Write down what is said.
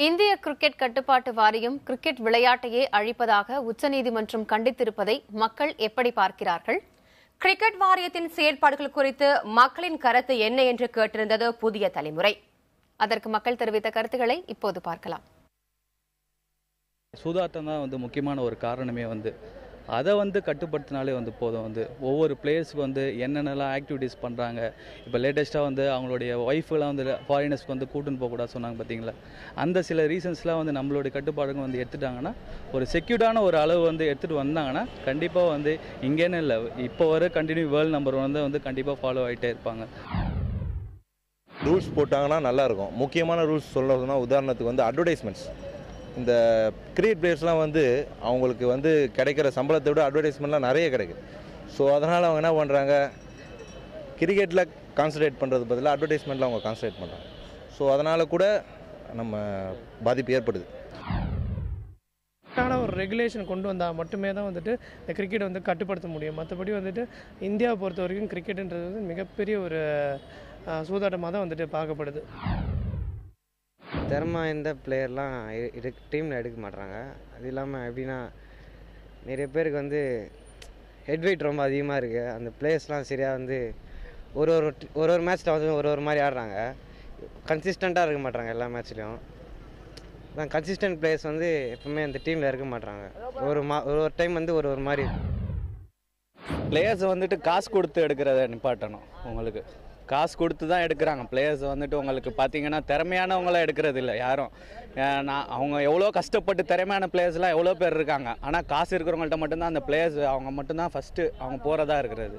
இந்திய கிரிக்கெட் கட்டுப்பாட்டு வாரியம் கிரிக்கெட் விளையாட்டையே அழிப்பதாக உச்சநீதிமன்றம் கண்டித்திருப்பதை மக்கள் எப்படி பார்க்கிறார்கள்? கிரிக்கெட் வாரியத்தின் செயற்பாடுகள் குறித்து மக்களின் கருத்து என்ன என்று கேட்டிருந்தது புதிய தலைமுறை. அதற்கு மக்கள் தெரிவித்த கருத்துக்களை இப்போது பார்க்கலாம். சூதாட்டம் தான் முக்கியமான ஒரு காரணமே அதை கட்டுப்படுத்தினாலே போதும். ஒவ்வொரு பிளேயர்ஸுக்கு என்னென்னலாம் ஆக்டிவிட்டீஸ் பண்ணுறாங்க. இப்போ லேட்டஸ்ட்டாக அவங்களுடைய ஒய்ஃபெலாம் ஃபாரினர்ஸ்க்கு கூட்டுன்னு போகக்கூடாது சொன்னாங்க பார்த்தீங்களா. அந்த சில ரீசன்ஸ்லாம் நம்மளுடைய கட்டுப்பாடுங்க எடுத்துட்டாங்கன்னா, ஒரு செக்யூர்டான ஒரு அளவு எடுத்துகிட்டு வந்தாங்கன்னா கண்டிப்பாக இங்கேன்னு இல்லை, இப்போ வர கண்டினியூ வேர்ல்டு நம்பர் கண்டிப்பாக ஃபாலோ ஆகிட்டே இருப்பாங்க. ரூல்ஸ் போட்டாங்கன்னா நல்லாயிருக்கும். முக்கியமான ரூல்ஸ் சொல்லணும்னா உதாரணத்துக்கு அட்வர்டைஸ்மெண்ட்ஸ். இந்த கிரிக்கெட் பிளேயர்ஸ்லாம் அவங்களுக்கு கிடைக்கிற சம்பளத்தை விட அட்வர்டைஸ்மெண்ட்லாம் நிறைய கிடைக்குது. ஸோ அதனால் அவங்க என்ன பண்ணுறாங்க, கிரிக்கெட்டில் கான்சன்ட்ரேட் பண்ணுறது பதிலாக அட்வர்டைஸ்மெண்ட்டில் அவங்க கான்சன்ட்ரேட் பண்ணுறாங்க. ஸோ அதனால் கூட நம்ம பாதிப்பு ஏற்படுது. கரெக்டான ஒரு ரெகுலேஷன் கொண்டு வந்தால் மட்டுமே தான் இந்த கிரிக்கெட் கட்டுப்படுத்த முடியும். மற்றபடி இந்தியாவை பொறுத்த வரைக்கும் கிரிக்கெட்டுன்றது மிகப்பெரிய ஒரு சூதாட்டமாக தான் பார்க்கப்படுது. திறமை எந்த பிளேயர்லாம் டீமில் எடுக்க மாட்றாங்க. அது இல்லாமல் எப்படின்னா, நிறைய பேருக்கு ஹெட் வெயிட் ரொம்ப அதிகமாக இருக்குது. அந்த பிளேயர்ஸ்லாம் சரியாக ஒரு மேட்ச்சில் ஒரு மாதிரி ஆடுறாங்க. கன்சிஸ்டண்ட்டாக இருக்க மாட்றாங்க எல்லா மேட்ச்லேயும். தான் கன்சிஸ்டன்ட் பிளேயர்ஸ் எப்பவுமே அந்த டீமில் இருக்க மாட்றாங்க. ஒரு டைம் ஒரு மாதிரி பிளேயர்ஸை காசு கொடுத்து எடுக்கிறத நிப்பாட்டணும். உங்களுக்கு காசு கொடுத்து தான் எடுக்கிறாங்க. பிளேயர்ஸ் உங்களுக்கு பார்த்தீங்கன்னா திறமையானவங்களாம் எடுக்கிறது இல்லை யாரும். அவங்க எவ்வளோ கஷ்டப்பட்டு திறமையான பிளேயர்ஸ்லாம் எவ்வளோ பேர் இருக்காங்க. ஆனால் காசு இருக்கிறவங்கள்ட்ட மட்டும்தான் அந்த பிளேயர்ஸ் அவங்க மட்டும்தான் ஃபஸ்ட்டு அவங்க போகிறதா இருக்கிறது.